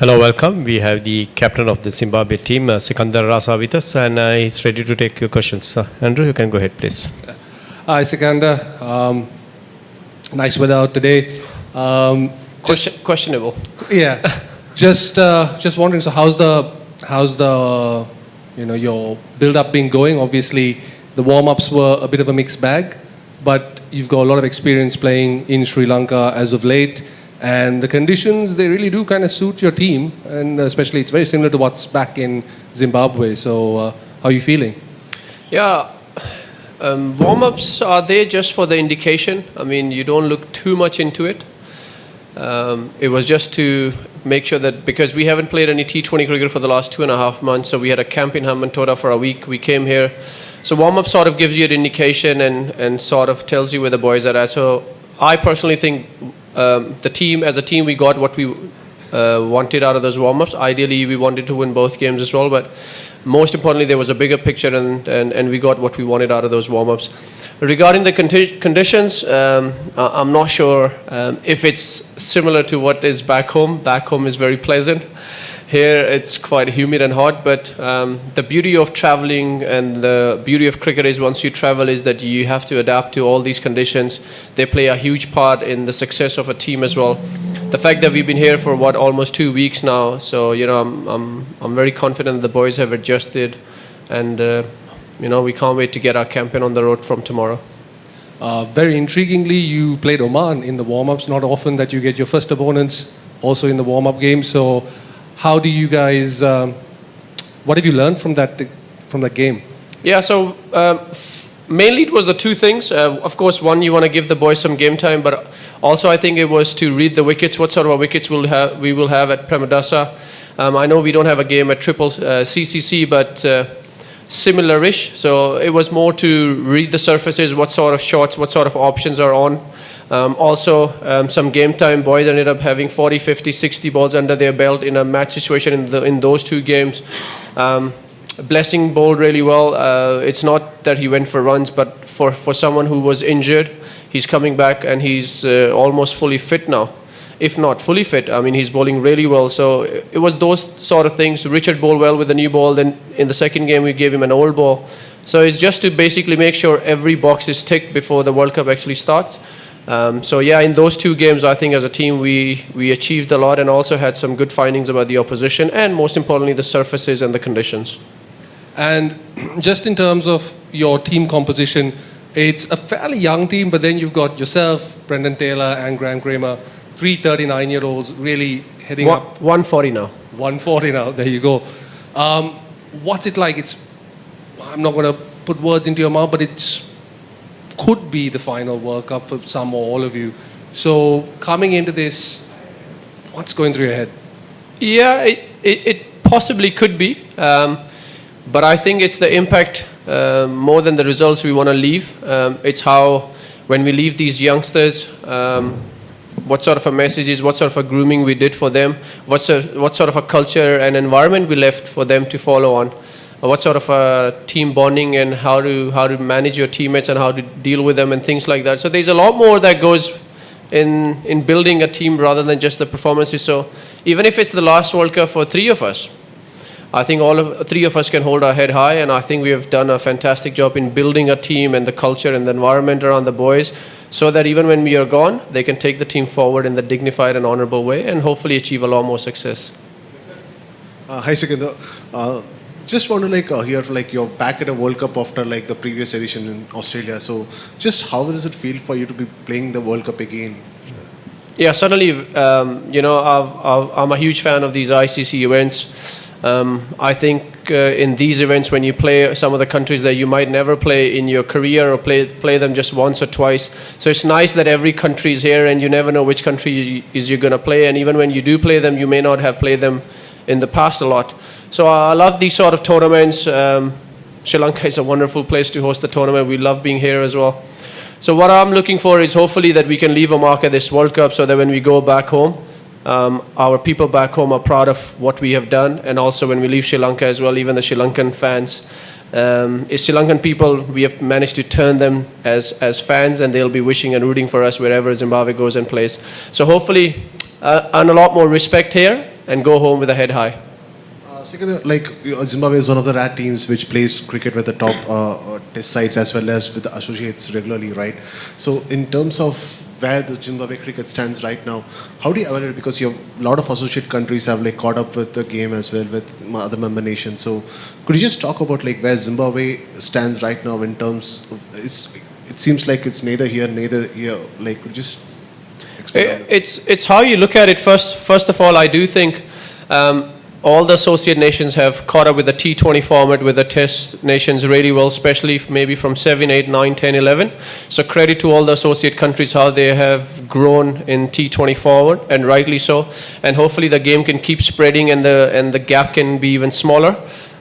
Hello, welcome. We have the captain of the Zimbabwe team, Sikander Raza, with us, and he's ready to take your questions. Andrew, you can go ahead, please. Hi, Sikander. Nice weather out today. Questionable. Yeah. Just wondering. So, how's the your build-up been going? Obviously, the warm-ups were a bit of a mixed bag, but you've got a lot of experience playing in Sri Lanka as of late. And the conditions, they really do kind of suit your team. And especially, it's very similar to what's back in Zimbabwe. So, how are you feeling? Yeah, warm-ups are there just for the indication. I mean, you don't look too much into it. It was just to make sure that, because we haven't played any T20 cricket for the last 2.5 months, so we had a camp in Hambantota for a week. We came here. So warm-up sort of gives you an indication and sort of tells you where the boys are at. So I personally think the team, as a team, we got what we wanted out of those warm-ups. Ideally, we wanted to win both games as well, but most importantly, there was a bigger picture, and we got what we wanted out of those warm-ups. Regarding the conditions, I'm not sure if it's similar to what is back home. Back home is very pleasant. Here, it's quite humid and hot, but the beauty of traveling and the beauty of cricket is once you travel is that you have to adapt to all these conditions. They play a huge part in the success of a team as well. The fact that we've been here for almost 2 weeks now, so I'm very confident that the boys have adjusted, and we can't wait to get our campaign on the road from tomorrow. Very intriguingly, you played Oman in the warm-ups. Not often that you get your first opponents also in the warm-up game. So, how do you guys? What have you learned from that game? Yeah, so mainly it was the two things. Of course, one, you want to give the boys some game time, but also I think it was to read the wickets. What sort of wickets we will have at Premadasa. I know we don't have a game at Triple CCC, but similar-ish. So it was more to read the surfaces, what sort of shots, what sort of options are on. Also, some game time. Boys ended up having 40, 50, 60 balls under their belt in a match situation in those two games. Blessing bowled really well. It's not that he went for runs, but for someone who was injured, he's coming back and he's almost fully fit now. If not fully fit, I mean, he's bowling really well. So it was those sort of things. Richard bowled well with the new ball. Then in the second game, we gave him an old ball. So it's just to basically make sure every box is ticked before the World Cup actually starts. So yeah, in those two games, I think as a team we achieved a lot and also had some good findings about the opposition and most importantly the surfaces and the conditions. And just in terms of your team composition, it's a fairly young team, but then you've got yourself, Brendan Taylor and Grant Kramer, 3 39-year-olds really heading up. 140 now. 140 now, there you go. What's it like? I'm not going to put words into your mouth, but could be the final World Cup for some or all of you. So coming into this, what's going through your head? Yeah, it possibly could be. But I think it's the impact more than the results we want to leave. It's how, when we leave these youngsters, what sort of a messages, what sort of a grooming we did for them, what sort of a culture and environment we left for them to follow on. What sort of a team bonding and how to manage your teammates and how to deal with them and things like that. So there's a lot more that goes in building a team rather than just the performances. So even if it's the last World Cup for 3 of us, I think 3 of us can hold our head high, and I think we have done a fantastic job in building a team and the culture and the environment around the boys, so that even when we are gone, they can take the team forward in the dignified and honorable way and hopefully achieve a lot more success. Hi, Sikander. Just want to hear you're back at a World Cup after the previous edition in Australia. So just how does it feel for you to be playing the World Cup again? Yeah, certainly. I'm a huge fan of these ICC events. I think in these events, when you play some of the countries that you might never play in your career or play them just once or twice. So it's nice that every country is here and you never know which country you're going to play. And even when you do play them, you may not have played them in the past a lot. So I love these sort of tournaments. Sri Lanka is a wonderful place to host the tournament. We love being here as well. So what I'm looking for is hopefully that we can leave a mark at this World Cup so that when we go back home, our people back home are proud of what we have done. And also when we leave Sri Lanka as well, even the Sri Lankan fans. Sri Lankan people, we have managed to turn them as fans, and they'll be wishing and rooting for us wherever Zimbabwe goes and plays. So hopefully, and a lot more respect here. and go home with a head high. Sikander, like Zimbabwe is one of the rare teams which plays cricket with the top test sides as well as with the associates regularly, right? So in terms of where the Zimbabwe cricket stands right now, how do you evaluate it? Because you have a lot of associate countries have like caught up with the game as well with other member nations. So could you just talk about like where Zimbabwe stands right now in terms of it seems like it's neither here, neither here. Like could you just explain? It's how you look at it. First of all, I do think all the associate nations have caught up with the T20 format with the test nations really well, especially maybe from 7, 8, 9, 10, 11. So credit to all the associate countries how they have grown in T20 forward, and rightly so. And hopefully the game can keep spreading and the gap can be even smaller.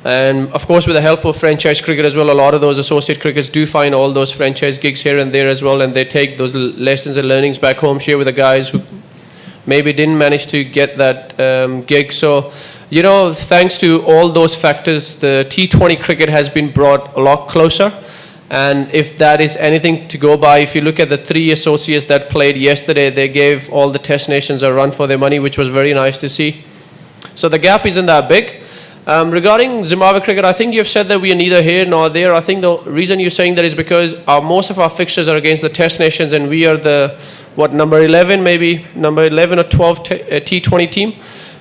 And of course with the help of franchise cricket as well, a lot of those associate crickets do find all those franchise gigs here and there as well, and they take those lessons and learnings back home, share with the guys who maybe didn't manage to get that gig. So you know, thanks to all those factors, the T20 cricket has been brought a lot closer. And if that is anything to go by, if you look at the 3 associates that played yesterday, they gave all the test nations a run for their money, which was very nice to see. So the gap isn't that big. Regarding Zimbabwe cricket, I think you've said that we are neither here nor there. I think the reason you're saying that is because most of our fixtures are against the test nations, and we are the, number 11, maybe number 11 or 12 T20 team.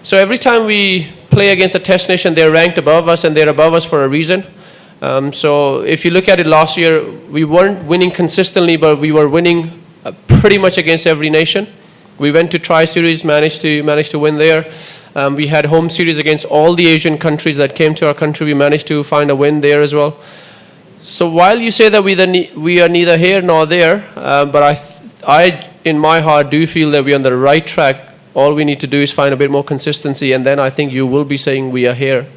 So every time we play against a test nation, they're ranked above us, and they're above us for a reason. So if you look at it last year, we weren't winning consistently, but we were winning pretty much against every nation. We went to Tri-Series, managed to win there. We had home series against all the Asian countries that came to our country. We managed to find a win there as well. So while you say that we are neither here nor there, but I in my heart do feel that we're on the right track. All we need to do is find a bit more consistency, and then I think you will be saying we are here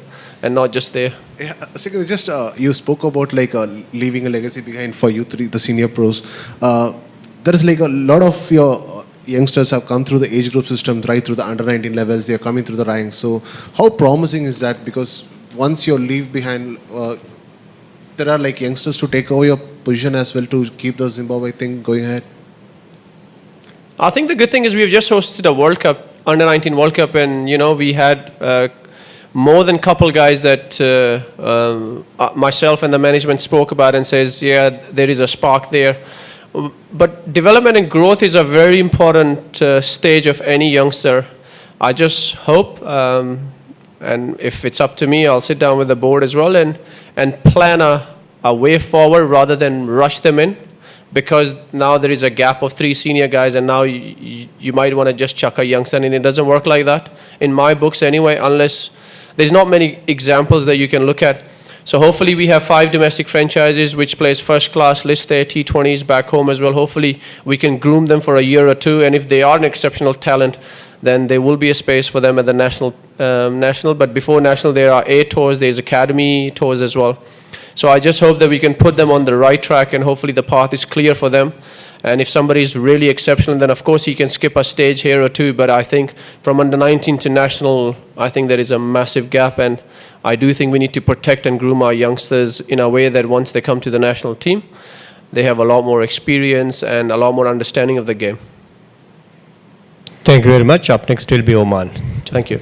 and not just there. Yeah, Sikander, just you spoke about like leaving a legacy behind for you three, the senior pros. There is like a lot of your youngsters have come through the age group system, right through the under-19 levels. They are coming through the ranks. So how promising is that? Because once you leave behind, there are like youngsters to take over your position as well to keep the Zimbabwe thing going ahead. I think the good thing is we've just hosted a World Cup, under-19 World Cup, and you know we had more than a couple guys that myself and the management spoke about and says, yeah, there is a spark there. But development and growth is a very important stage of any youngster. I just hope, and if it's up to me, I'll sit down with the board as well and plan a way forward rather than rush them in. Because now there is a gap of 3 senior guys, and now you might want to just chuck a youngster, and it doesn't work like that. In my books anyway, unless there's not many examples that you can look at. So hopefully we have 5 domestic franchises which plays first class, list their T20s back home as well. Hopefully we can groom them for a year or 2, and if they are an exceptional talent, then there will be a space for them at the national. But before national, there are A tours, there's academy tours as well. So I just hope that we can put them on the right track, and hopefully the path is clear for them. And if somebody is really exceptional, then of course he can skip a stage here or 2. But I think from under 19 to national, I think there is a massive gap. And I do think we need to protect and groom our youngsters in a way that once they come to the national team, they have a lot more experience and a lot more understanding of the game. Thank you very much. Up next will be Oman. Thank you.